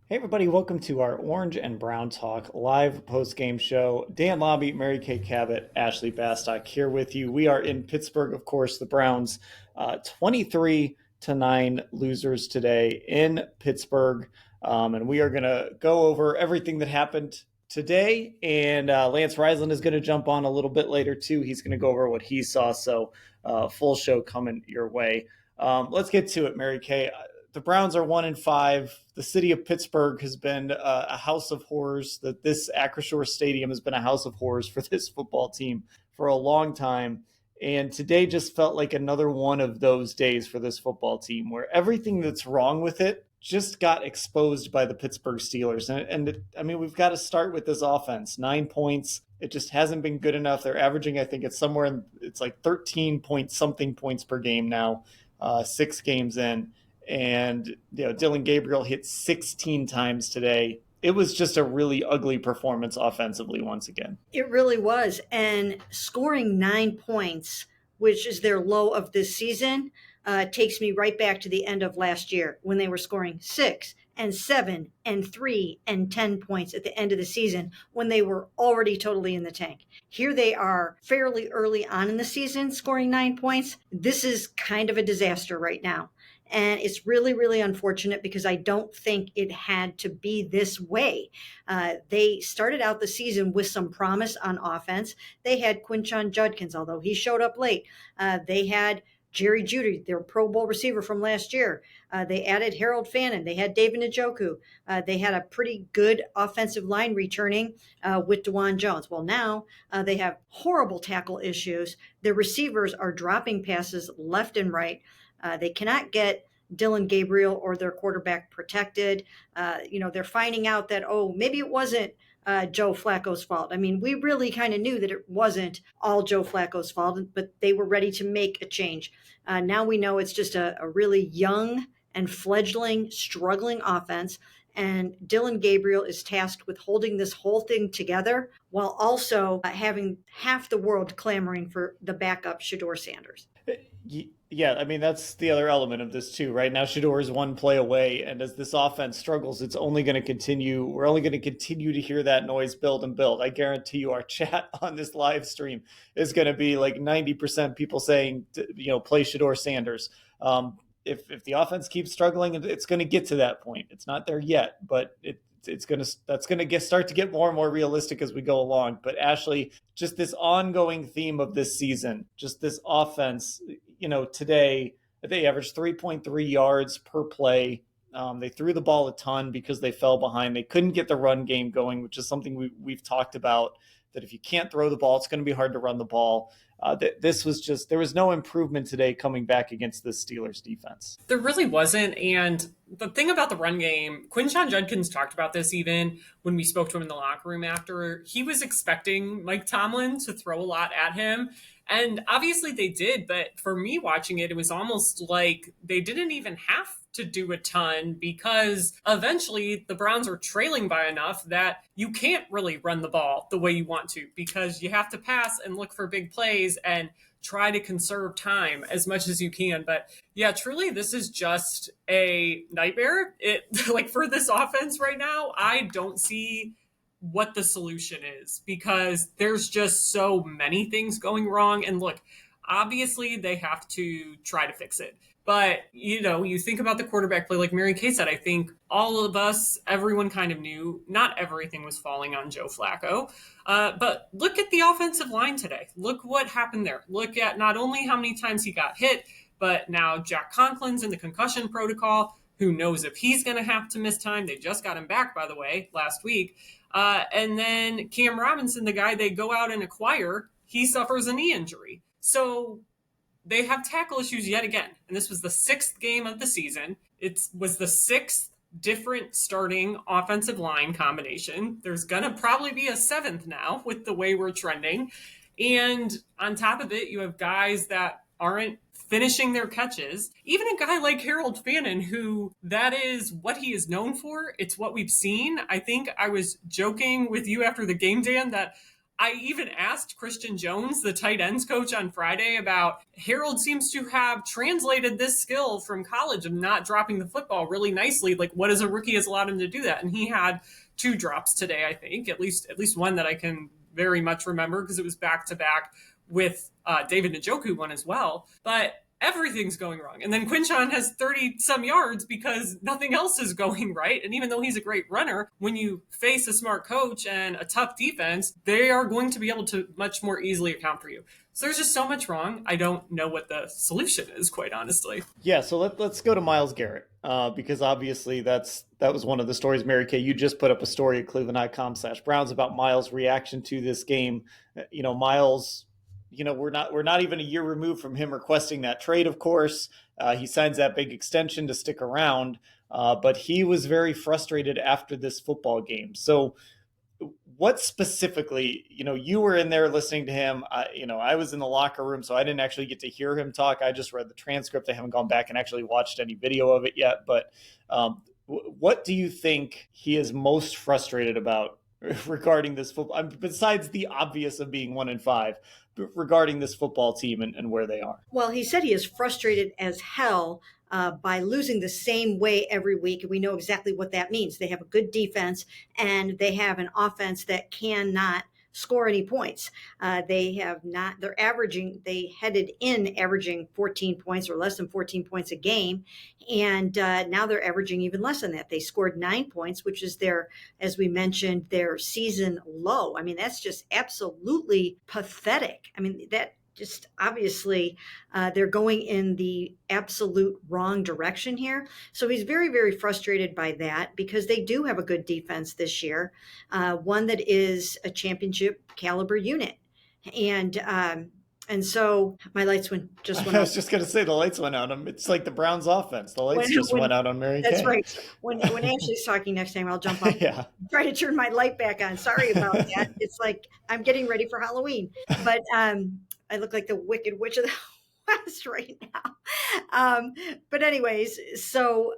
Hey everybody, welcome to our Orange and Brown Talk live post-game show. Dan Labbe, Mary Kay Cabot, Ashley Bastock here with you. We are in Pittsburgh, of course, the Browns 23-9 losers today in Pittsburgh. And we are going to go over everything that happened today. And Lance Reisland is going to jump on a little bit later too. He's going to go over what he saw. So full show coming your way. Let's get to it, Mary Kay. The Browns are 1-5. The city of Pittsburgh has been a house of horrors. That this Acrisure Stadium has been a house of horrors for this football team for a long time. And today just felt like another one of those days for this football team where everything that's wrong with it just got exposed by the Pittsburgh Steelers. I mean, we've got to start with this offense. 9 points. It just hasn't been good enough. They're averaging, I think it's like 13 point something points per game now, 6 games in. And Dillon Gabriel hit 16 times today. It was just a really ugly performance offensively once again. It really was. And scoring 9 points, which is their low of this season, takes me right back to the end of last year when they were scoring 6 and 7 and 3 and 10 points at the end of the season when they were already totally in the tank. Here they are fairly early on in the season scoring 9 points. This is kind of a disaster right now. And it's really, really unfortunate because I don't think it had to be this way. They started out the season with some promise on offense. They had Quinshon Judkins, although he showed up late. They had Jerry Jeudy, their Pro Bowl receiver from last year. They added Harold Fannin. They had David Njoku. They had a pretty good offensive line returning with DeJuan Jones. Well, now they have horrible tackle issues. Their receivers are dropping passes left and right. They cannot get Dillon Gabriel or their quarterback protected. They're finding out that, maybe it wasn't Joe Flacco's fault. I mean, we really kind of knew that it wasn't all Joe Flacco's fault, but they were ready to make a change. Now we know it's just a really young and fledgling, struggling offense. And Dillon Gabriel is tasked with holding this whole thing together while also having half the world clamoring for the backup Shedeur Sanders. Yeah, I mean, that's the other element of this too. Right now, Shedeur is one play away, and as this offense struggles, it's only going to continue. We're only going to continue to hear that noise build and build. I guarantee you our chat on this live stream is going to be like 90% people saying, play Shedeur Sanders. If the offense keeps struggling, it's going to get to that point. It's not there yet, but that's going to start to get more and more realistic as we go along. But Ashley, just this ongoing theme of this season, just this offense, today they averaged 3.3 yards per play. They threw the ball a ton because they fell behind. They couldn't get the run game going, which is something we've talked about, that if you can't throw the ball, it's going to be hard to run the ball. There was no improvement today coming back against the Steelers defense. There really wasn't. And the thing about the run game, Quinshon Judkins talked about this even when we spoke to him in the locker room after. He was expecting Mike Tomlin to throw a lot at him. And obviously they did. But for me watching it, it was almost like they didn't even have to do a ton because eventually the Browns are trailing by enough that you can't really run the ball the way you want to because you have to pass and look for big plays and try to conserve time as much as you can. But yeah, truly, this is just a nightmare. For this offense right now, I don't see what the solution is because there's just so many things going wrong. And look, obviously they have to try to fix it. But, you think about the quarterback play, like Mary Kay said, I think all of us, everyone kind of knew not everything was falling on Joe Flacco. But look at the offensive line today. Look what happened there. Look at not only how many times he got hit, but now Jack Conklin's in the concussion protocol. Who knows if he's going to have to miss time. They just got him back, by the way, last week. And then Cam Robinson, the guy they go out and acquire, he suffers a knee injury. So they have tackle issues yet again. And this was the 6th game of the season. It was the 6th different starting offensive line combination. There's going to probably be a 7th now with the way we're trending. And on top of it, you have guys that aren't finishing their catches. Even a guy like Harold Fannin, who that is what he is known for. It's what we've seen. I think I was joking with you after the game, Dan, that I even asked Christian Jones, the tight ends coach, on Friday about Harold seems to have translated this skill from college of not dropping the football really nicely. Like, what as a rookie has allowed him to do that? And he had 2 drops today, I think, at least one that I can very much remember because it was back to back with David Njoku one as well. But everything's going wrong. And then Quinshon has 30 some yards because nothing else is going right. And even though he's a great runner, when you face a smart coach and a tough defense, they are going to be able to much more easily account for you. So there's just so much wrong. I don't know what the solution is, quite honestly. Yeah, so let's go to Myles Garrett because obviously that was one of the stories. Mary Kay, you just put up a story at cleveland.com/Browns about Myles' reaction to this game. Myles, we're not even a year removed from him requesting that trade, of course. He signs that big extension to stick around, but he was very frustrated after this football game. So what specifically, you were in there listening to him. I was in the locker room, so I didn't actually get to hear him talk. I just read the transcript. I haven't gone back and actually watched any video of it yet. But what do you think he is most frustrated about regarding this football, besides the obvious of being 1-5, regarding this football team and where they are? Well, he said he is frustrated as hell by losing the same way every week. And we know exactly what that means. They have a good defense and they have an offense that cannot score any points. They headed in averaging 14 points or less than 14 points a game. And now they're averaging even less than that. They scored 9 points, which is as we mentioned, their season low. I mean, that's just absolutely pathetic. I mean, that just obviously they're going in the absolute wrong direction here. So he's very, very frustrated by that because they do have a good defense this year, one that is a championship caliber unit. And so my lights went I was just going to say the lights went out. It's like the Browns offense. The lights went out on Mary Kay. That's right. When Ashley's talking next time, I'll jump up yeah. Try to turn my light back on. Sorry about that. It's like I'm getting ready for Halloween. But I look like the Wicked Witch of the West right now. But anyways, so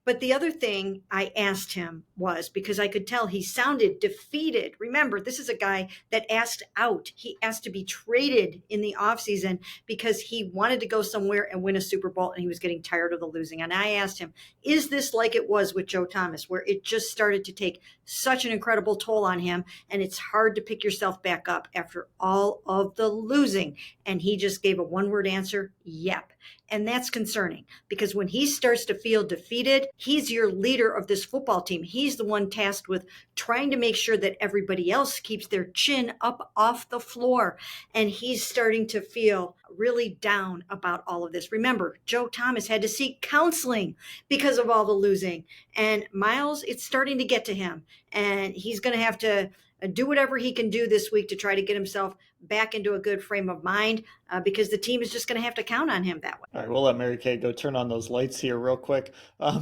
but the other thing I asked him was, because I could tell he sounded defeated. Remember, this is a guy that asked out. He asked to be traded in the offseason because he wanted to go somewhere and win a Super Bowl, and he was getting tired of the losing. And I asked him, is this like it was with Joe Thomas, where it just started to take such an incredible toll on him, and it's hard to pick yourself back up after all of the losing? And he just gave a one-word answer, yep. And that's concerning because when he starts to feel defeated, he's your leader of this football team. He's the one tasked with trying to make sure that everybody else keeps their chin up off the floor. And he's starting to feel really down about all of this. Remember, Joe Thomas had to seek counseling because of all the losing. And Myles, it's starting to get to him. And he's going to have to do whatever he can do this week to try to get himself back into a good frame of mind because the team is just going to have to count on him that way. All right, we'll let Mary Kay go turn on those lights here real quick.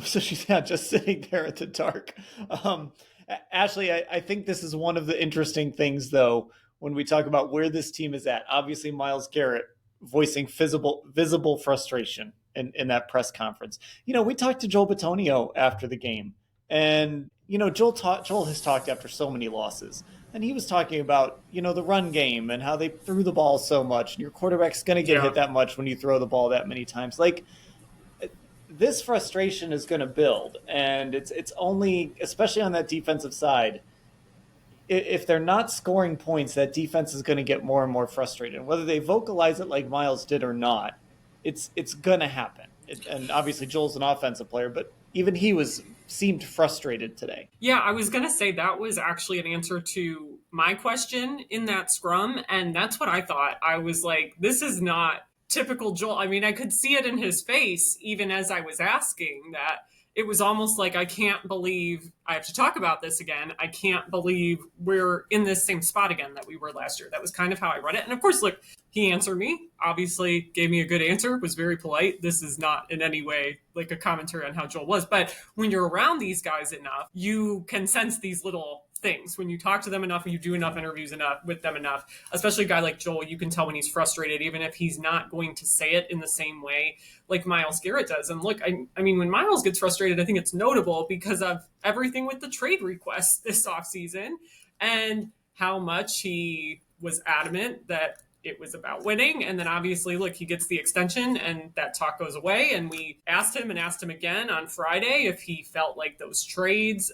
So she's not just sitting there at the dark. Ashley, I think this is one of the interesting things, though, when we talk about where this team is at. Obviously, Myles Garrett voicing visible frustration in that press conference. We talked to Joel Bitonio after the game, and Joel has talked after so many losses, and he was talking about the run game and how they threw the ball so much, and your quarterback's going to get hit that much when you throw the ball that many times. Like, this frustration is going to build, and it's only, especially on that defensive side, if they're not scoring points, that defense is going to get more and more frustrated. Whether they vocalize it like Myles did or not, it's going to happen. And obviously Joel's an offensive player, but even he seemed frustrated today. Yeah, I was going to say that was actually an answer to my question in that scrum. And that's what I thought. I was like, this is not typical Joel. I mean, I could see it in his face, even as I was asking, that it was almost like, I can't believe I have to talk about this again. I can't believe we're in this same spot again that we were last year. That was kind of how I read it. And of course, look, he answered me, obviously gave me a good answer, was very polite. This is not in any way like a commentary on how Joel was. But when you're around these guys enough, you can sense these little things. When you talk to them enough and you do enough interviews with them enough, especially a guy like Joel, you can tell when he's frustrated, even if he's not going to say it in the same way like Myles Garrett does. And look, I mean, when Myles gets frustrated, I think it's notable because of everything with the trade requests this offseason and how much he was adamant that it was about winning. And then obviously, look, he gets the extension and that talk goes away. And we asked him again on Friday if he felt like those trades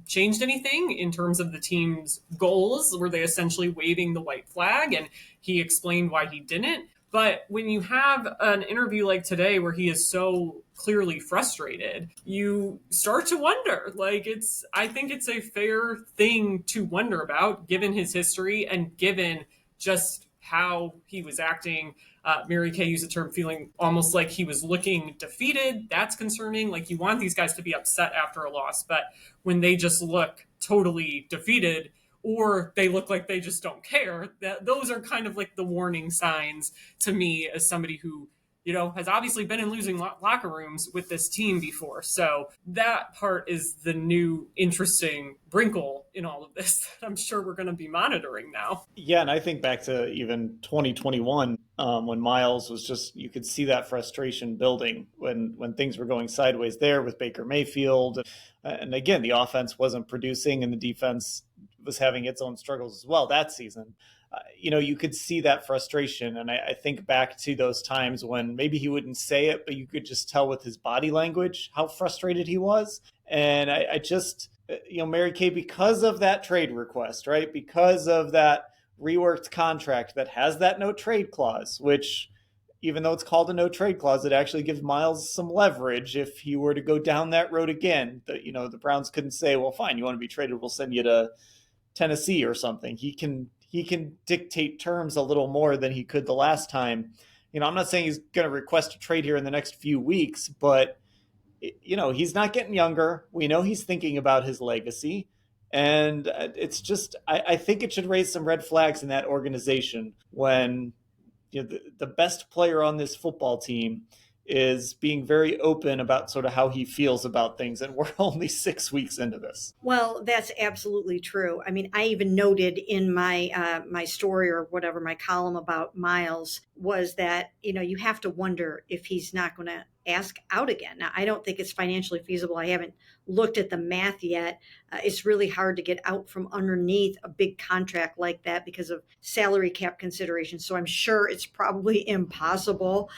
changed anything in terms of the team's goals. Were they essentially waving the white flag? And he explained why he didn't. But when you have an interview like today where he is so clearly frustrated, you start to wonder. I think it's a fair thing to wonder about, given his history and given just how he was acting. Mary Kay used the term feeling almost like he was looking defeated. That's concerning. Like, you want these guys to be upset after a loss, but when they just look totally defeated, or they look like they just don't care, those are kind of like the warning signs to me as somebody who, has obviously been in losing locker rooms with this team before. So that part is the new interesting wrinkle in all of this that I'm sure we're going to be monitoring now. Yeah, and I think back to even 2021 when Myles was just, you could see that frustration building when things were going sideways there with Baker Mayfield. And again, the offense wasn't producing and the defense was having its own struggles as well that season. You could see that frustration. And I think back to those times when maybe he wouldn't say it, but you could just tell with his body language how frustrated he was. And I just, Mary Kay, because of that trade request, right? Because of that reworked contract that has that no trade clause, which, even though it's called a no trade clause, it actually gives Myles some leverage if he were to go down that road again. The Browns couldn't say, well, fine, you want to be traded, we'll send you to Tennessee or something. He can dictate terms a little more than he could the last time. I'm not saying he's going to request a trade here in the next few weeks, but he's not getting younger. We know he's thinking about his legacy. And it's just, I think it should raise some red flags in that organization when the best player on this football team is being very open about sort of how he feels about things. And we're only 6 weeks into this. Well, that's absolutely true. I mean, I even noted in my my story or whatever, my column about Myles, was that, you have to wonder if he's not going to ask out again. Now, I don't think it's financially feasible. I haven't looked at the math yet. It's really hard to get out from underneath a big contract like that because of salary cap considerations. So I'm sure it's probably impossible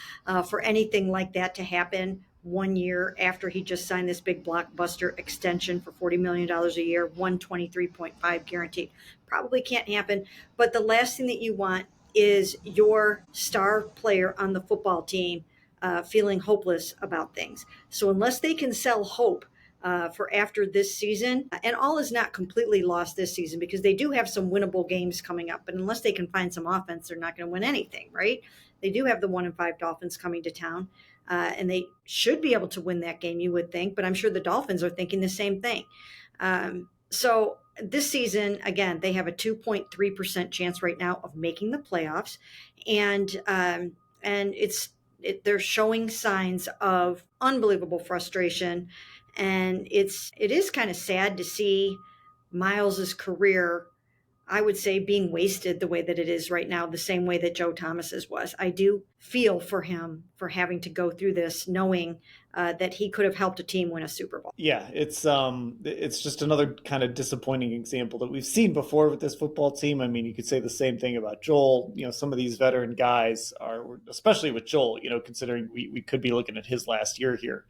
for anything like that to happen 1 year after he just signed this big blockbuster extension for $40 million a year, 123.5 guaranteed. Probably can't happen. But the last thing that you want is your star player on the football team feeling hopeless about things. So unless they can sell hope for after this season, and all is not completely lost this season because they do have some winnable games coming up, but unless they can find some offense, they're not going to win anything, right? They do have the 1-5 Dolphins coming to town, and they should be able to win that game, you would think, but I'm sure the Dolphins are thinking the same thing. So this season, again, they have a 2.3% chance right now of making the playoffs, and they're showing signs of unbelievable frustration. And it is kind of sad to see Myles's career, I would say, being wasted the way that it is right now, the same way that Joe Thomas's was. I do feel for him for having to go through this, knowing that he could have helped a team win a Super Bowl. Yeah, it's just another kind of disappointing example that we've seen before with this football team. I mean, you could say the same thing about Joel. Some of these veteran guys are, especially with Joel, considering we could be looking at his last year here.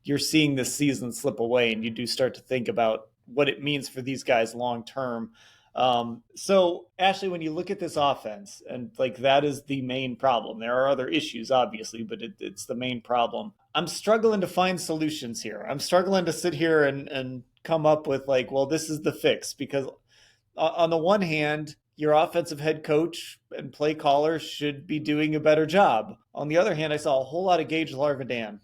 You're seeing this season slip away, and you do start to think about what it means for these guys long term. So Ashley, when you look at this offense, and that is the main problem. There are other issues, obviously, but it's the main problem. I'm struggling to find solutions here. I'm struggling to sit here and come up with well, this is the fix, because on the one hand, your offensive head coach and play caller should be doing a better job. On the other hand, I saw a whole lot of Gage Larvadan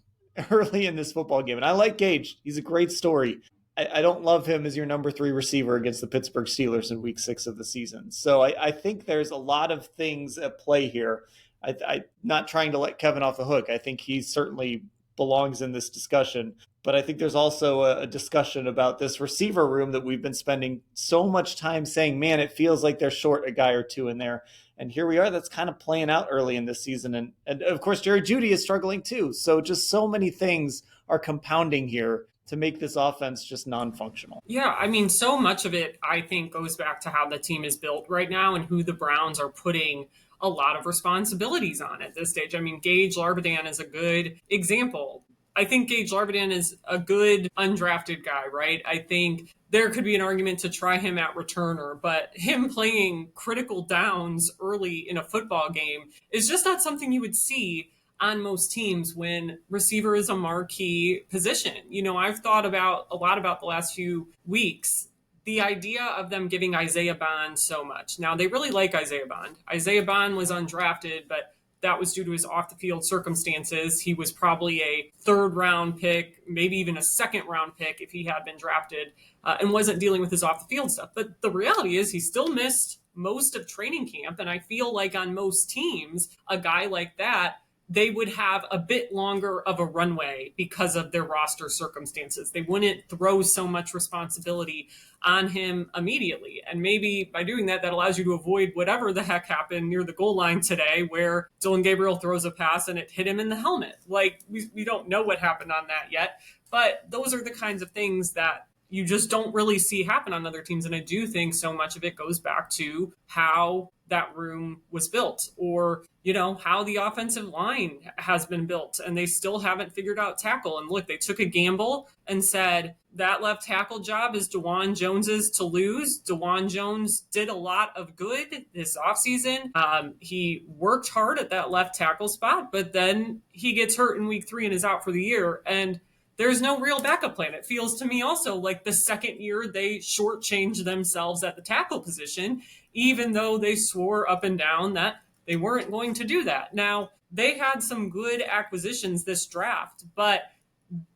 early in this football game. And I like Gage. He's a great story. I don't love him as your number 3 receiver against the Pittsburgh Steelers in week 6 of the season. So I think there's a lot of things at play here. I'm not trying to let Kevin off the hook. I think he certainly belongs in this discussion. But I think there's also a discussion about this receiver room that we've been spending so much time saying, man, it feels like they're short a guy or two in there. And here we are, that's kind of playing out early in this season. And of course, Jerry Jeudy is struggling too. So just so many things are compounding here to make this offense just non-functional. Yeah, I mean, so much of it, I think, goes back to how the team is built right now and who the Browns are putting a lot of responsibilities on at this stage. I mean, Gage Larbadan is a good example. I think Gage Larbadan is a good undrafted guy, right? I think there could be an argument to try him at returner, but him playing critical downs early in a football game is just not something you would see on most teams when receiver is a marquee position. You know, I've thought about a lot about the last few weeks the idea of them giving Isaiah Bond so much. Now, they really like Isaiah Bond. Isaiah Bond was undrafted, but that was due to his off the field circumstances. He was probably a third round pick, maybe even a second round pick if he had been drafted, and wasn't dealing with his off the field stuff. But the reality is he still missed most of training camp. And I feel like on most teams, a guy like that, they would have a bit longer of a runway because of their roster circumstances. They wouldn't throw so much responsibility on him immediately. And maybe by doing that, that allows you to avoid whatever the heck happened near the goal line today, where Dylan Gabriel throws a pass and it hit him in the helmet. Like, we don't know what happened on that yet, but those are the kinds of things that you just don't really see happen on other teams. And I do think so much of it goes back to how that room was built, or, you know, how the offensive line has been built, and they still haven't figured out tackle. And look, they took a gamble and said that left tackle job is DeJuan Jones's to lose. DeJuan Jones did a lot of good this offseason. He worked hard at that left tackle spot, but then he gets hurt in week 3 and is out for the year. And there's no real backup plan. It feels to me also like the second year they shortchanged themselves at the tackle position, even though they swore up and down that they weren't going to do that. Now, they had some good acquisitions this draft, but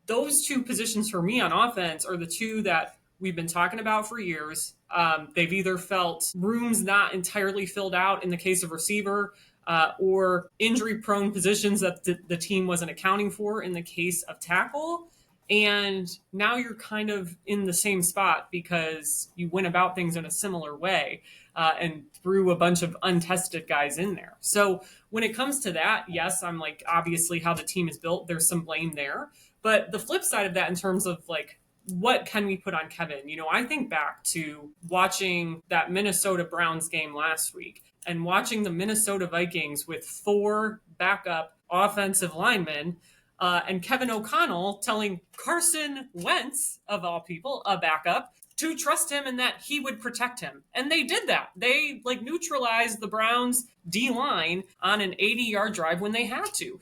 those two positions for me on offense are the two that we've been talking about for years. They've either felt rooms not entirely filled out in the case of receiver, or injury-prone positions that the team wasn't accounting for in the case of tackle. And now you're kind of in the same spot because you went about things in a similar way and threw a bunch of untested guys in there. So when it comes to that, yes, I'm like, obviously how the team is built, there's some blame there. But the flip side of that in terms of like, what can we put on Kevin? You know, I think back to watching that Minnesota Browns game last week and watching the Minnesota Vikings with 4 backup offensive linemen, and Kevin O'Connell telling Carson Wentz, of all people, a backup, to trust him and that he would protect him. And they did that. They neutralized the Browns D-line on an 80-yard drive when they had to.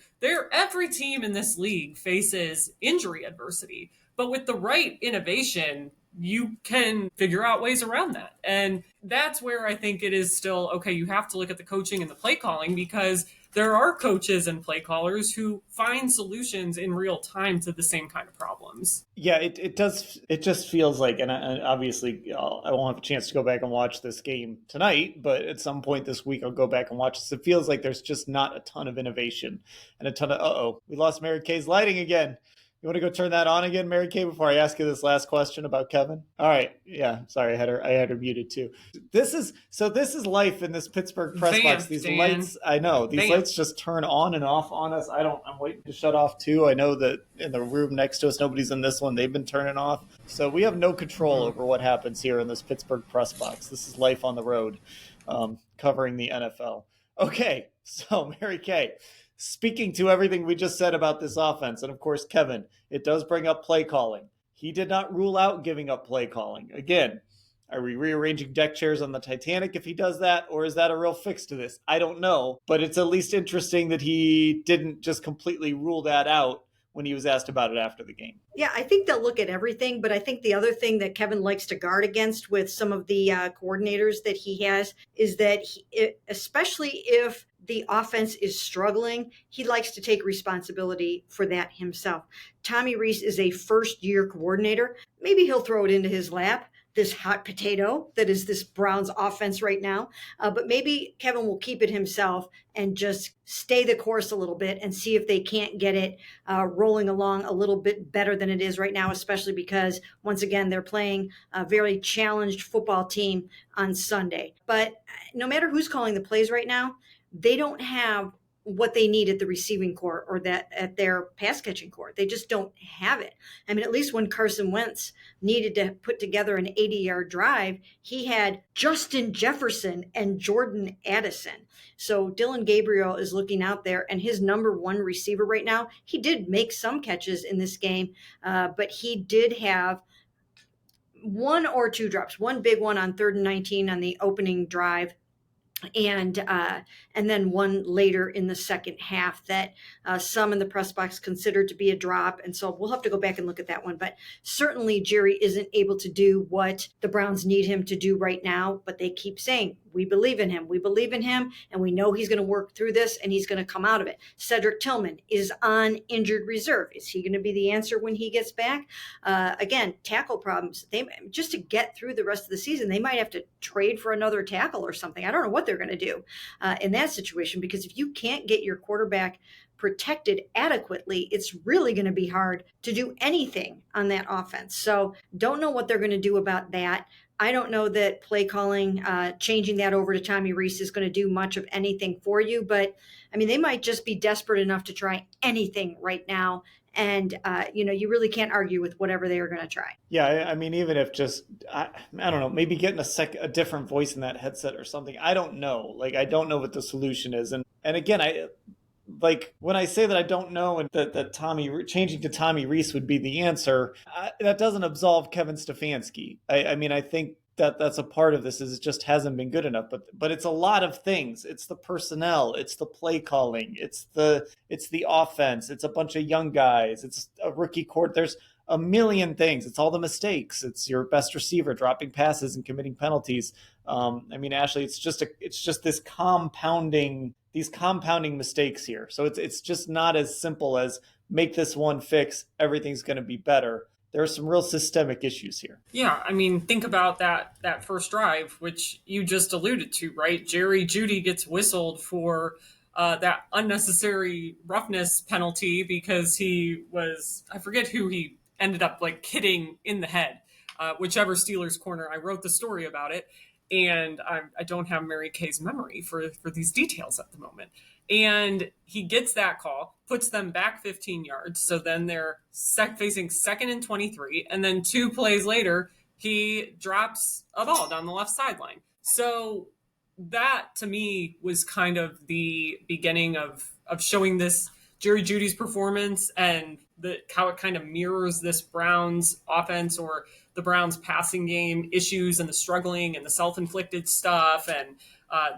Every team in this league faces injury adversity, but with the right innovation, you can figure out ways around that. And that's where I think it is still, okay, you have to look at the coaching and the play calling, because there are coaches and play callers who find solutions in real time to the same kind of problems. Yeah, it does. It just feels like, and obviously I won't have a chance to go back and watch this game tonight, but at some point this week I'll go back and watch this. It feels like there's just not a ton of innovation and a ton of, we lost Mary Kay's lighting again. You want to go turn that on again, Mary Kay, before I ask you this last question about Kevin? All right. Yeah. Sorry, I had her muted too. This is life in this Pittsburgh press box. These Dan. lights, I know, these lights just turn on and off on us. I'm waiting to shut off too. I know that in the room next to us, nobody's in this one. They've been turning off. So we have no control over what happens here in this Pittsburgh press box. This is life on the road, covering the NFL. Okay. So Mary Kay, speaking to everything we just said about this offense, and of course, Kevin, it does bring up play calling. He did not rule out giving up play calling. Again, are we rearranging deck chairs on the Titanic if he does that, or is that a real fix to this? I don't know, but it's at least interesting that he didn't just completely rule that out when he was asked about it after the game. Yeah, I think they'll look at everything, but I think the other thing that Kevin likes to guard against with some of the coordinators that he has is that, especially if the offense is struggling, he likes to take responsibility for that himself. Tommy Rees is a first-year coordinator. Maybe he'll throw it into his lap, this hot potato that is this Browns offense right now. But maybe Kevin will keep it himself and just stay the course a little bit and see if they can't get it rolling along a little bit better than it is right now, especially because, once again, they're playing a very challenged football team on Sunday. But no matter who's calling the plays right now, they don't have what they need at the receiving core or that at their pass catching core. They just don't have it. I mean, at least when Carson Wentz needed to put together an 80-yard drive, he had Justin Jefferson and Jordan Addison. So Dylan Gabriel is looking out there, and his number one receiver right now, he did make some catches in this game, but he did have one or two drops, one big one on 3rd and 19 on the opening drive, and then one later in the second half that some in the press box considered to be a drop. And so we'll have to go back and look at that one. But certainly Jerry isn't able to do what the Browns need him to do right now. But they keep saying, we believe in him. We believe in him, and we know he's going to work through this, and he's going to come out of it. Cedric Tillman is on injured reserve. Is he going to be the answer when he gets back? Again, tackle problems. Just to get through the rest of the season, they might have to trade for another tackle or something. I don't know what they're going to do in that situation, because if you can't get your quarterback protected adequately, it's really going to be hard to do anything on that offense. So don't know what they're going to do about that. I don't know that play calling, changing that over to Tommy Rees is going to do much of anything for you, but I mean, they might just be desperate enough to try anything right now. And, you really can't argue with whatever they are going to try. Yeah, I mean, even if just, I don't know, maybe getting a different voice in that headset or something. I don't know. Like, I don't know what the solution is. And again, like when I say that I don't know and that changing to Tommy Rees would be the answer, that doesn't absolve Kevin Stefanski. I mean, I think that's a part of this is it just hasn't been good enough, but it's a lot of things. It's the personnel, it's the play calling, it's the offense, it's a bunch of young guys, it's a rookie court. There's a million things. It's all the mistakes. It's your best receiver dropping passes and committing penalties. I mean, Ashley, it's just these compounding mistakes here. So it's just not as simple as make this one fix, everything's going to be better. There are some real systemic issues here. Yeah, I mean, think about that first drive, which you just alluded to, right? Jerry Jeudy gets whistled for that unnecessary roughness penalty because he was, I forget who he ended up like hitting in the head, whichever Steelers corner. I wrote the story about it, and I don't have Mary Kay's memory for these details at the moment. And he gets that call, puts them back 15 yards. So then they're facing 2nd and 23. And then 2 plays later, he drops a ball down the left sideline. So that to me was kind of the beginning of showing this Jerry Jeudy's performance and how it kind of mirrors this Browns offense or the Browns passing game issues and the struggling and the self-inflicted stuff and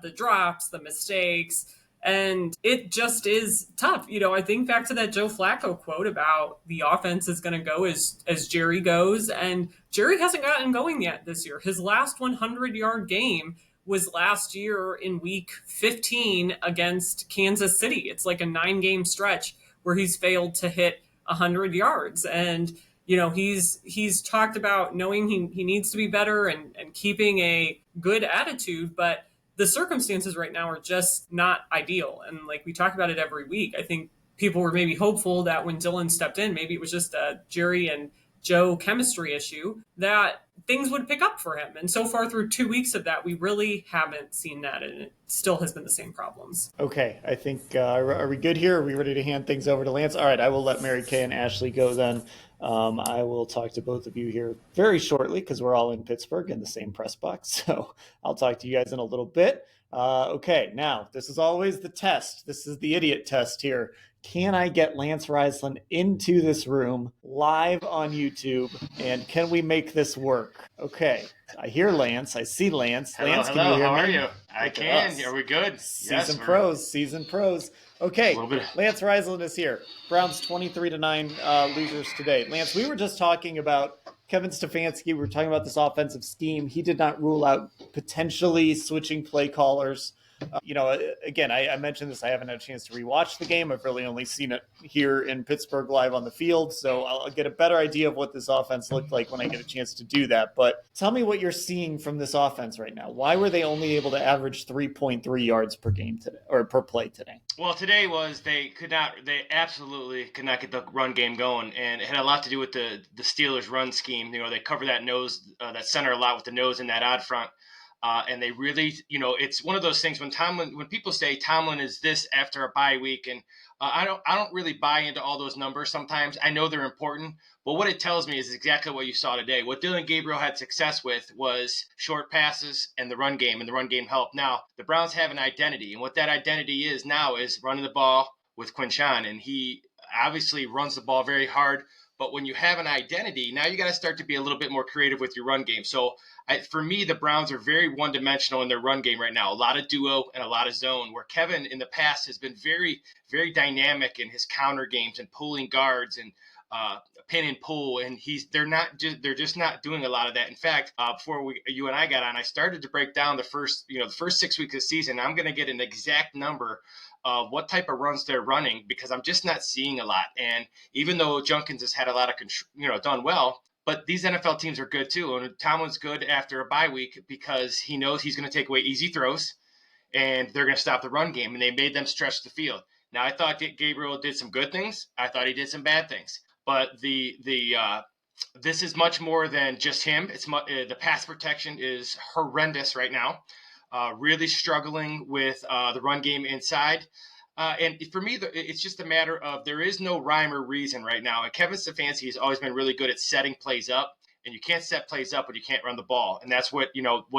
the drops, the mistakes. And it just is tough. I think back to that Joe Flacco quote about the offense is going to go as Jerry goes. And Jerry hasn't gotten going yet this year. His last 100-yard game was last year in week 15 against Kansas City. It's like a 9-game stretch where he's failed to hit 100 yards. And, he's talked about knowing he needs to be better and keeping a good attitude, but the circumstances right now are just not ideal. And like we talk about it every week, I think people were maybe hopeful that when Dylan stepped in, maybe it was just a Jerry and Joe chemistry issue, that things would pick up for him. And so far through 2 weeks of that, we really haven't seen that. And it still has been the same problems. Okay, I think, are we good here? Are we ready to hand things over to Lance? All right, I will let Mary Kay and Ashley go then. I will talk to both of you here very shortly because we're all in Pittsburgh in the same press box. So I'll talk to you guys in a little bit. Okay, now this is always the test. This is the idiot test here. Can I get Lance Reisland into this room live on YouTube? And can we make this work? Okay, I hear Lance. I see Lance. Hello, Lance, hello. can you hear How me? are you? I can. Are we good? Season pros. Okay, Lance Reisland is here. Browns 23-9 losers today. Lance, we were just talking about Kevin Stefanski. We were talking about this offensive scheme. He did not rule out potentially switching play callers. Again, I mentioned this. I haven't had a chance to rewatch the game. I've really only seen it here in Pittsburgh live on the field. So I'll get a better idea of what this offense looked like when I get a chance to do that. But tell me what you're seeing from this offense right now. Why were they only able to average 3.3 yards per game today or per play today? Well, today they absolutely could not get the run game going. And it had a lot to do with the Steelers run scheme. They cover that nose, that center a lot with the nose and that odd front. And they really, it's one of those things when people say Tomlin is this after a bye week, and I don't really buy into all those numbers. Sometimes I know they're important, but what it tells me is exactly what you saw today. What Dylan Gabriel had success with was short passes and the run game, and the run game helped. Now the Browns have an identity, and what that identity is now is running the ball with Quinshawn, and he obviously runs the ball very hard. But when you have an identity, now you got to start to be a little bit more creative with your run game. So for me, the Browns are very one-dimensional in their run game right now. A lot of duo and a lot of zone, where Kevin in the past has been very, very dynamic in his counter games and pulling guards and pin and pull, and they're just not doing a lot of that. In fact, before you and I got on, I started to break down the first 6 weeks of the season. I'm going to get an exact number of what type of runs they're running, because I'm just not seeing a lot. And even though Junkins has had a lot of done well, but these NFL teams are good too. And Tomlin's good after a bye week because he knows he's going to take away easy throws and they're going to stop the run game. And they made them stretch the field. Now, I thought Gabriel did some good things. I thought he did some bad things. But this is much more than just him. The pass protection is horrendous right now. Really struggling with the run game inside. And for me, it's just a matter of there is no rhyme or reason right now. And Kevin Stefanski has always been really good at setting plays up. And you can't set plays up when you can't run the ball. And that's what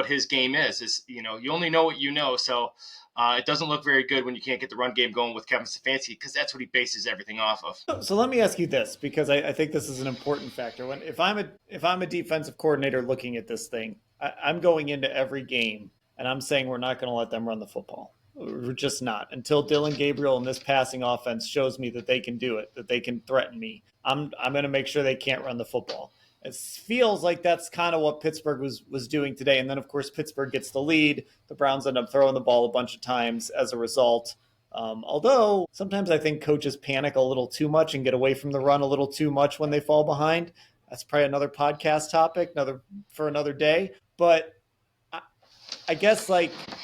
his game is you only know what you know. So it doesn't look very good when you can't get the run game going with Kevin Stefanski, because that's what he bases everything off of. So let me ask you this, because I think this is an important factor. If I'm a defensive coordinator looking at this thing, I'm going into every game and I'm saying we're not going to let them run the football. We're just not. Until Dylan Gabriel and this passing offense shows me that they can do it, that they can threaten me, I'm going to make sure they can't run the football. It feels like that's kind of what Pittsburgh was doing today. And then, of course, Pittsburgh gets the lead. The Browns end up throwing the ball a bunch of times as a result. Although sometimes I think coaches panic a little too much and get away from the run a little too much when they fall behind. That's probably another podcast topic, for another day. But I guess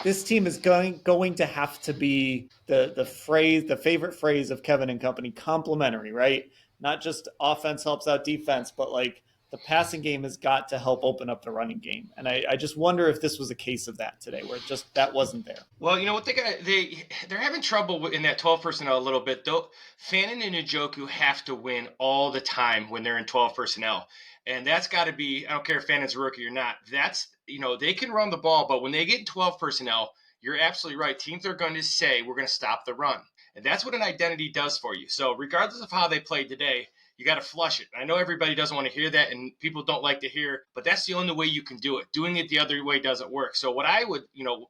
this team is going to have to be the favorite phrase of Kevin and company, complementary, right? Not just offense helps out defense, but the passing game has got to help open up the running game. And I just wonder if this was a case of that today, where that wasn't there. Well, you know what, they're having trouble in that 12 personnel a little bit, though. Fannin and Njoku have to win all the time when they're in 12 personnel. And that's got to be, I don't care if Fannin's a rookie or not, they can run the ball, but when they get in 12 personnel, you're absolutely right. Teams are going to say, we're going to stop the run. And that's what an identity does for you. So regardless of how they played today, you got to flush it. I know everybody doesn't want to hear that, and people don't like to hear, but that's the only way you can do it. Doing it the other way doesn't work. So what I would,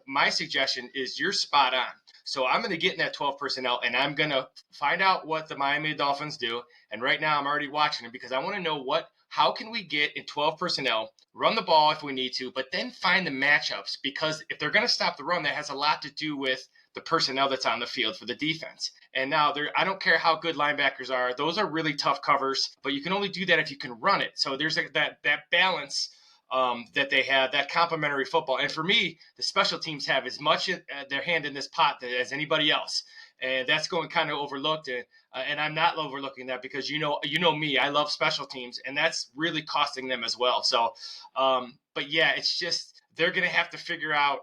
my suggestion is you're spot on. So I'm going to get in that 12 personnel, and I'm going to find out what the Miami Dolphins do. And right now I'm already watching them because I want to know how can we get in 12 personnel, run the ball if we need to, but then find the matchups, because if they're going to stop the run, that has a lot to do with the personnel that's on the field for the defense. And now I don't care how good linebackers are. Those are really tough covers, but you can only do that if you can run it. So there's that balance that they have, that complementary football. And for me, the special teams have as much their hand in this pot as anybody else. And that's going kind of overlooked. And I'm not overlooking that because, you know me, I love special teams, and that's really costing them as well. So, but yeah, it's just, they're going to have to figure out,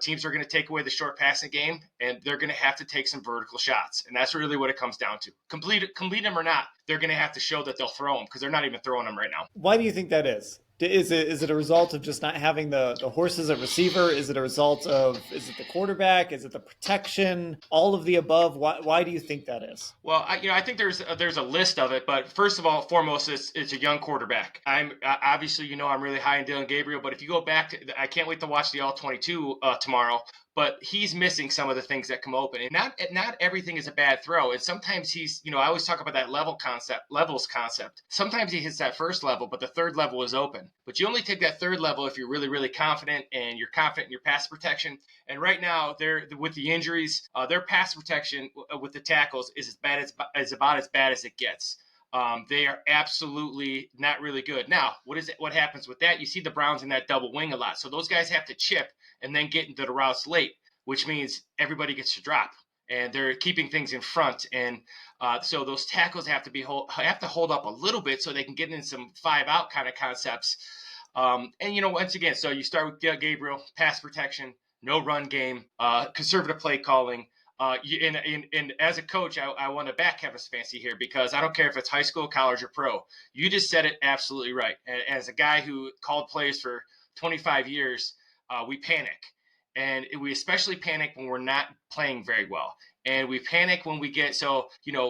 teams are going to take away the short passing game, and they're going to have to take some vertical shots. And that's really what it comes down to. Complete them or not, they're going to have to show that they'll throw them, because they're not even throwing them right now. Why do you think that is? Is it a result of just not having the horses at receiver? Is it a result of, is it the quarterback? Is it the protection? All of the above? Why do you think that is? Well, I think there's a list of it, but first of all, foremost, it's a young quarterback. I'm obviously, I'm really high in Dylan Gabriel, but if you go back to, I can't wait to watch the All-22 tomorrow. But he's missing some of the things that come open. And not everything is a bad throw. And sometimes he's, I always talk about that levels concept. Sometimes he hits that first level, but the third level is open. But you only take that third level if you're really, really confident, and you're confident in your pass protection. And right now, with the injuries, their pass protection with the tackles is about as bad as it gets. They are absolutely not really good. Now, what happens with that? You see the Browns in that double wing a lot. So those guys have to chip and then get into the routes late, which means everybody gets to drop, and they're keeping things in front. And so those tackles have to hold up a little bit so they can get in some 5-out kind of concepts. And, once again, so you start with Gabriel, pass protection, no run game, conservative play calling. And as a coach, I want to back Kevin Stefanski here, because I don't care if it's high school, college, or pro. You just said it absolutely right. As a guy who called plays for 25 years, we panic. And we especially panic when we're not playing very well. And we panic when we get,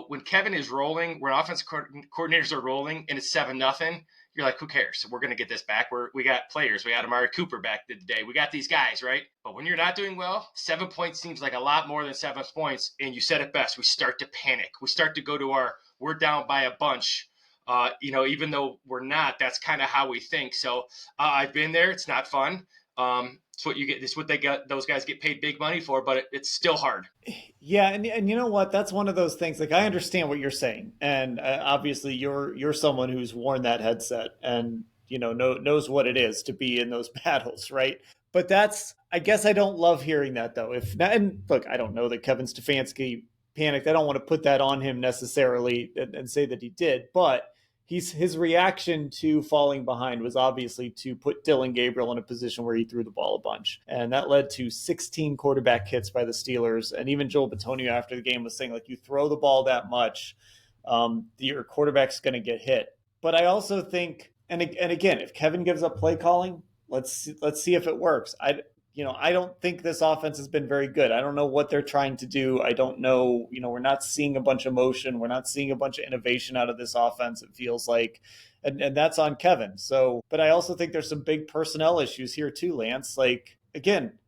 when Kevin is rolling, when offensive coordinators are rolling and it's 7-0, you're like, who cares? We're going to get this back. We got players. We got Amari Cooper back today. We got these guys, right? But when you're not doing well, 7 points seems like a lot more than 7 points. And you said it best. We start to panic. We start to go to we're down by a bunch. Even though we're not, that's kind of how we think. So I've been there. It's not fun. It's what you get. It's what they got. Those guys get paid big money for, but it's still hard. Yeah, and you know what? That's one of those things. Like, I understand what you're saying, and obviously you're someone who's worn that headset and knows what it is to be in those battles, right? But I guess I don't love hearing that, though. If not, and look, I don't know that Kevin Stefanski panicked. I don't want to put that on him necessarily and say that he did, but his reaction to falling behind was obviously to put Dylan Gabriel in a position where he threw the ball a bunch. And that led to 16 quarterback hits by the Steelers. And even Joel Bitonio after the game was saying, like, you throw the ball that much, your quarterback's going to get hit. But I also think, and again, if Kevin gives up play calling, let's see if it works. I don't think this offense has been very good. I don't know what they're trying to do. I don't know. We're not seeing a bunch of motion. We're not seeing a bunch of innovation out of this offense, it feels like. And that's on Kevin. So, but I also think there's some big personnel issues here too, Lance. Like, again,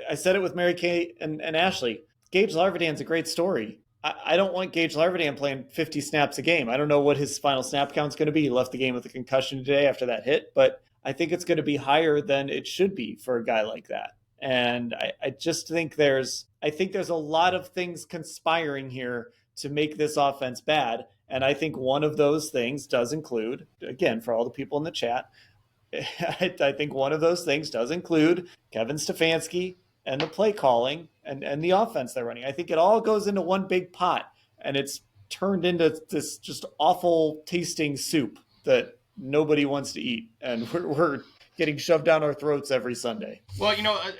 I said it with Mary Kay and Ashley. Gage Larvidan's a great story. I don't want Gage Larvidan playing 50 snaps a game. I don't know what his final snap count's going to be. He left the game with a concussion today after that hit, but I think it's going to be higher than it should be for a guy like that. And I just think there's a lot of things conspiring here to make this offense bad. And I think one of those things does include, again, for all the people in the chat, I think one of those things does include Kevin Stefanski and the play calling and the offense they're running. I think it all goes into one big pot, and it's turned into this just awful tasting soup that nobody wants to eat. And we're getting shoved down our throats every Sunday. Well,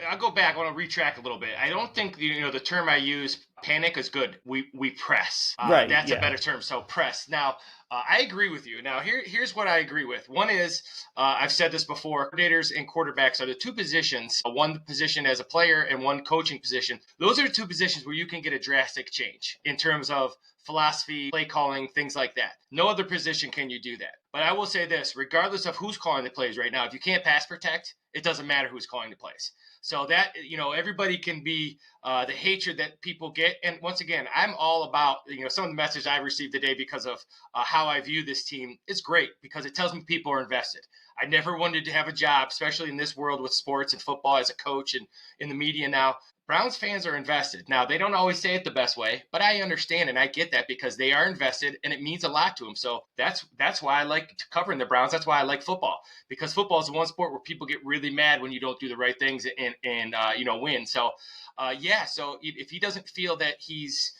I'll go back. I want to retract a little bit. I don't think, the term I use, panic, is good. We press. Right. That's a better term. So press. Now, I agree with you. Now, here's what I agree with. One is, I've said this before, coordinators and quarterbacks are the two positions, one position as a player and one coaching position. Those are the two positions where you can get a drastic change in terms of philosophy, play calling, things like that. No other position can you do that. But I will say this, regardless of who's calling the plays right now, if you can't pass protect, it doesn't matter who's calling the plays. So that, everybody can be the hatred that people get. And once again, I'm all about, some of the message I received today because of how I view this team is great, because it tells me people are invested. I never wanted to have a job, especially in this world with sports and football, as a coach and in the media now. Browns fans are invested. Now, they don't always say it the best way, but I understand and I get that, because they are invested and it means a lot to them. So that's why I like covering the Browns. That's why I like football, because football is the one sport where people get really mad when you don't do the right things and win. So, so if he doesn't feel that he's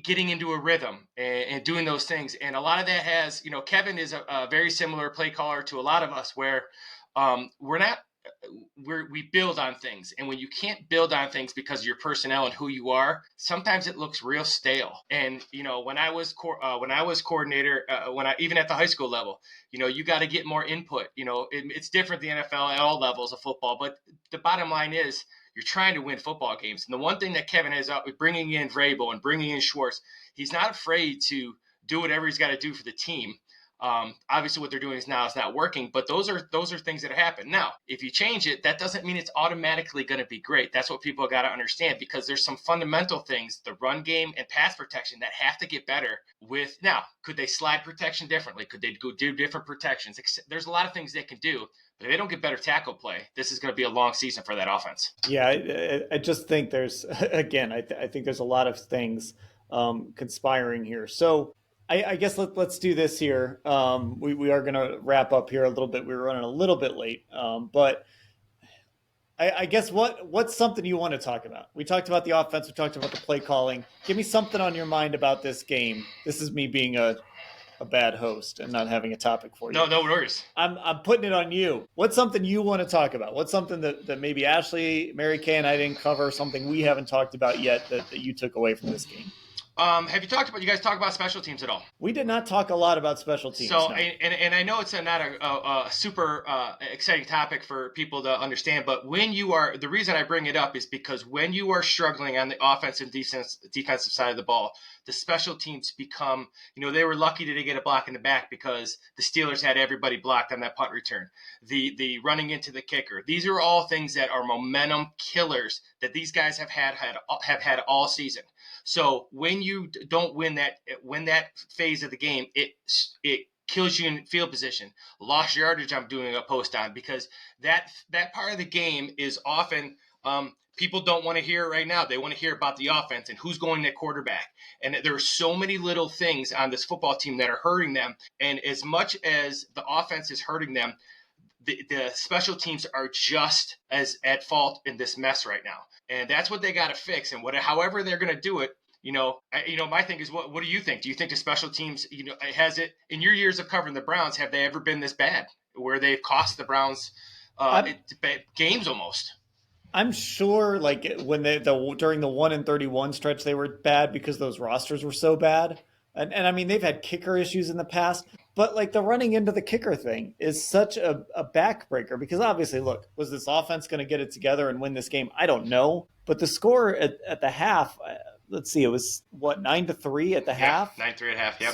getting into a rhythm and doing those things, and a lot of that has, Kevin is a very similar play caller to a lot of us, where we build on things. And when you can't build on things because of your personnel and who you are, sometimes it looks real stale. And, when I was coordinator, even at the high school level, you got to get more input. It's different the NFL at all levels of football. But the bottom line is, you're trying to win football games. And the one thing that Kevin has up with bringing in Vrabel and bringing in Schwartz, he's not afraid to do whatever he's got to do for the team. Obviously what they're doing is not working, but those are things that happen. Now, if you change it, that doesn't mean it's automatically going to be great. That's what people got to understand, because there's some fundamental things, the run game and pass protection, that have to get better with. Now, could they slide protection differently? Could they go do different protections? There's a lot of things they can do, but if they don't get better tackle play, this is going to be a long season for that offense. Yeah, I just think there's, again, I think there's a lot of things conspiring here. So I guess let's do this here. We are going to wrap up here a little bit. We were running a little bit late, but I guess what's something you want to talk about? We talked about the offense. We talked about the play calling. Give me something on your mind about this game. This is me being a a bad host and not having a topic for you. No worries. I'm putting it on you. What's something you want to talk about? What's something that maybe Ashley, Mary Kay, and I didn't cover, something we haven't talked about yet that you took away from this game? Have you guys talk about special teams at all? We did not talk a lot about special teams. So, no. and I know it's not a super exciting topic for people to understand, but the reason I bring it up is because when you are struggling on the offense and defensive side of the ball, the special teams become, they were lucky to get a block in the back because the Steelers had everybody blocked on that punt return. The running into the kicker. These are all things that are momentum killers that these guys have had all season. So when you don't win that phase of the game, it kills you in field position. Lost yardage I'm doing a post on because that part of the game is often people don't want to hear right now. They want to hear about the offense and who's going to quarterback. And there are so many little things on this football team that are hurting them. And as much as the offense is hurting them, the special teams are just as at fault in this mess right now. And that's what they got to fix. And however they're going to do it, my thing is, what do you think? Do you think the special teams, has it in your years of covering the Browns, have they ever been this bad where they've cost the Browns games almost? I'm sure like when during the 1-31 stretch, they were bad because those rosters were so bad. And I mean, they've had kicker issues in the past, but like the running into the kicker thing is such a backbreaker because obviously, look, was this offense going to get it together and win this game? I don't know. But the score at the half, let's see, it was 9-3 at the half? 9-3 at half, yep.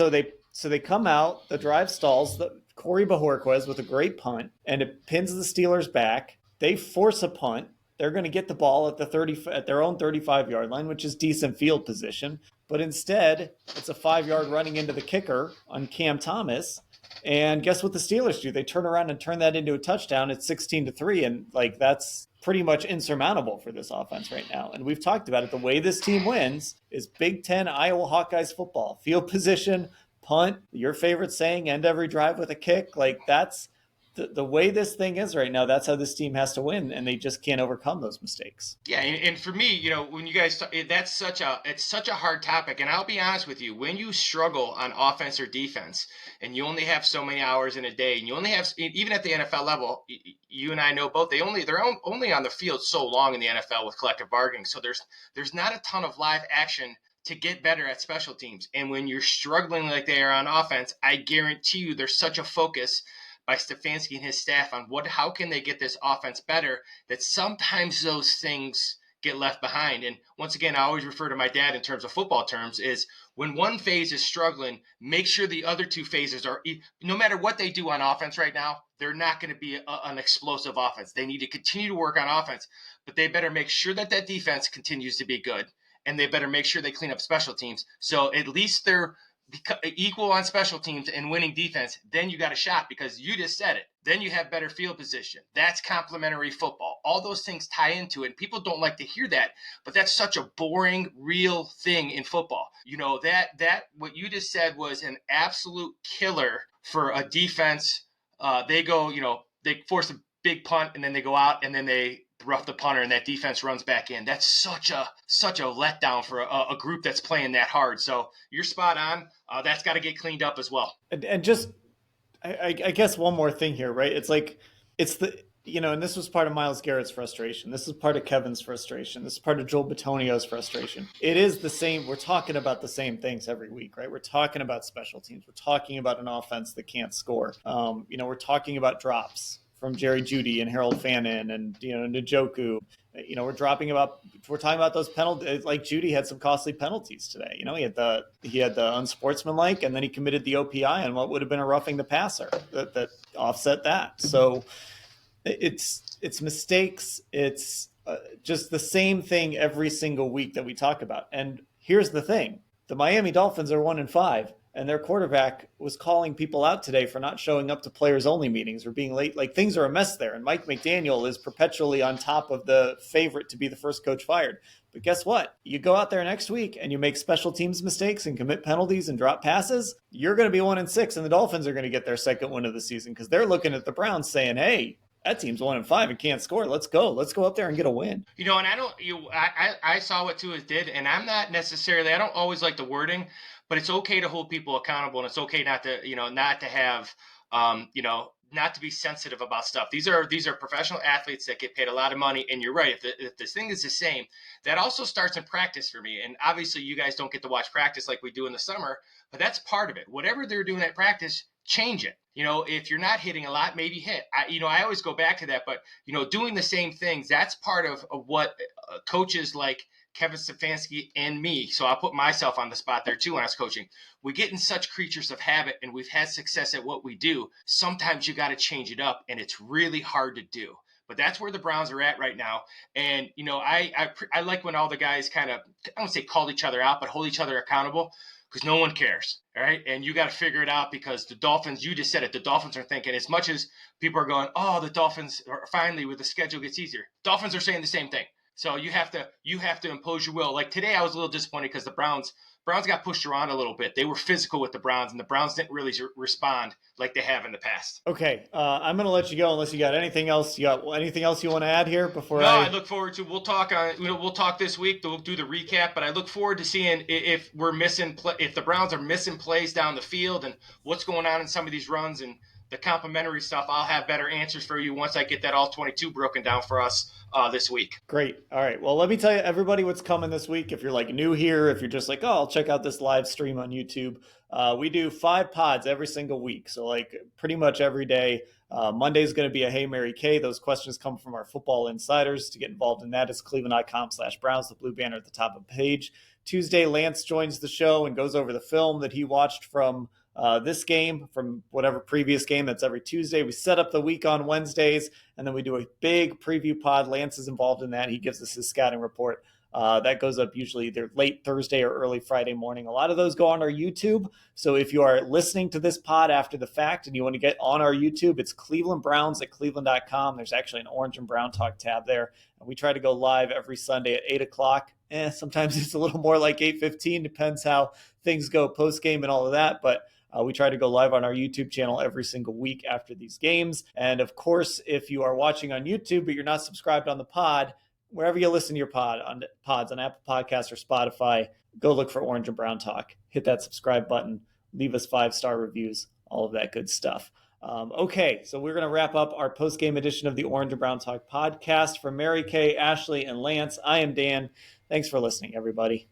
So they come out, the drive stalls, Corey Bajorquez with a great punt, and it pins the Steelers back. They force a punt. They're going to get the ball at their own 35-yard line, which is decent field position. But instead, it's a 5-yard running into the kicker on Cam Thomas. And guess what the Steelers do? They turn around and turn that into a touchdown at 16-3. And like that's pretty much insurmountable for this offense right now. And we've talked about it. The way this team wins is Big Ten Iowa Hawkeyes football. Field position, punt, your favorite saying, end every drive with a kick. Like that's the way this thing is right now. That's how this team has to win, and they just can't overcome those mistakes. Yeah, and for me, when you guys, it's such a hard topic. And I'll be honest with you, when you struggle on offense or defense, and you only have so many hours in a day, and you only have, even at the NFL level, you and I know both, they're only on the field so long in the NFL with collective bargaining. So there's not a ton of live action to get better at special teams. And when you're struggling like they are on offense, I guarantee you there's such a focus by Stefanski and his staff on how can they get this offense better, that sometimes those things get left behind. And once again, I always refer to my dad in terms of football terms, is when one phase is struggling, make sure the other two phases are, no matter what they do on offense right now, they're not going to be an explosive offense. They need to continue to work on offense, but they better make sure that defense continues to be good, and they better make sure they clean up special teams. So at least they're equal on special teams and winning defense. Then you got a shot, because you just said it. Then you have better field position. That's complementary football. All those things tie into it. People don't like to hear that, but that's such a boring, real thing in football. That what you just said was an absolute killer for a defense. They go, they force a big punt, and then they go out, and then they rough the punter, and that defense runs back in. That's such a letdown for a group that's playing that hard. So you're spot on. That's got to get cleaned up as well. And just, I guess one more thing here, right? It's like, and this was part of Myles Garrett's frustration. This is part of Kevin's frustration. This is part of Joel Bitonio's frustration. It is the same. We're talking about the same things every week, right? We're talking about special teams. We're talking about an offense that can't score. We're talking about drops from Jerry Jeudy and Harold Fannin and, Njoku. We're talking about those penalties. Like Jeudy had some costly penalties today. He had the unsportsmanlike, and then he committed the OPI on what would have been a roughing the passer that offset that. So it's mistakes. It's just the same thing every single week that we talk about. And here's the thing: the Miami Dolphins are 1-5. And their quarterback was calling people out today for not showing up to players-only meetings or being late. Like, things are a mess there. And Mike McDaniel is perpetually on top of the favorite to be the first coach fired. But guess what? You go out there next week and you make special teams mistakes and commit penalties and drop passes, you're going to be 1-6, and the Dolphins are going to get their second win of the season, because they're looking at the Browns saying, hey, that team's 1-5 and can't score. Let's go up there and get a win. And I saw what Tua did, and I'm not necessarily, I don't always like the wording, but it's okay to hold people accountable, and it's okay not to have, not to be sensitive about stuff. These are professional athletes that get paid a lot of money. And you're right. If this thing is the same, that also starts in practice for me. And obviously you guys don't get to watch practice like we do in the summer, but that's part of it. Whatever they're doing at practice, change it. If you're not hitting a lot, maybe hit. I always go back to that, but doing the same things, that's part of what coaches like Kevin Stefanski and me. So I'll put myself on the spot there too when I was coaching. We get in such creatures of habit, and we've had success at what we do. Sometimes you got to change it up, and it's really hard to do. But that's where the Browns are at right now. And, I like when all the guys kind of, I don't say call each other out, but hold each other accountable, because no one cares. All right. And you got to figure it out, because the Dolphins, you just said it, the Dolphins are thinking, as much as people are going, oh, the Dolphins are finally, with the schedule gets easier, Dolphins are saying the same thing. So you have to impose your will. Like today, I was a little disappointed because the Browns got pushed around a little bit. They were physical with the Browns, and the Browns didn't really respond like they have in the past. Okay, I'm going to let you go unless you got anything else. You got anything else you want to add here before? No, I look forward to. We'll talk this week. We'll do the recap, but I look forward to seeing if the Browns are missing plays down the field and what's going on in some of these runs and the complimentary stuff. I'll have better answers for you once I get that all 22 broken down for us this week. Great. All right. Well, let me tell you, everybody, what's coming this week. If you're like new here, if you're just like, oh, I'll check out this live stream on YouTube. We do 5 pods every single week. So like pretty much every day. Monday is going to be a Hey Mary Kay. Those questions come from our football insiders. To get involved in that, it's cleveland.com/Browns, the blue banner at the top of the page. Tuesday, Lance joins the show and goes over the film that he watched from this game, from whatever previous game. That's every Tuesday. We set up the week on Wednesdays, and then we do a big preview pod. Lance is involved in that. He gives us his scouting report. That goes up usually either late Thursday or early Friday morning. A lot of those go on our YouTube. So if you are listening to this pod after the fact and you want to get on our YouTube, it's Cleveland Browns at cleveland.com. There's actually an Orange and Brown Talk tab there. And we try to go live every Sunday at 8 o'clock. Sometimes it's a little more like 8:15, depends how things go post-game and all of that. But we try to go live on our YouTube channel every single week after these games. And of course, if you are watching on YouTube but you're not subscribed on the pod, wherever you listen to your pods on Apple Podcasts or Spotify, go look for Orange and Brown Talk. Hit that subscribe button. Leave us 5-star reviews, all of that good stuff. Okay, so we're going to wrap up our post-game edition of the Orange and Brown Talk podcast. For Mary Kay, Ashley, and Lance, I am Dan. Thanks for listening, everybody.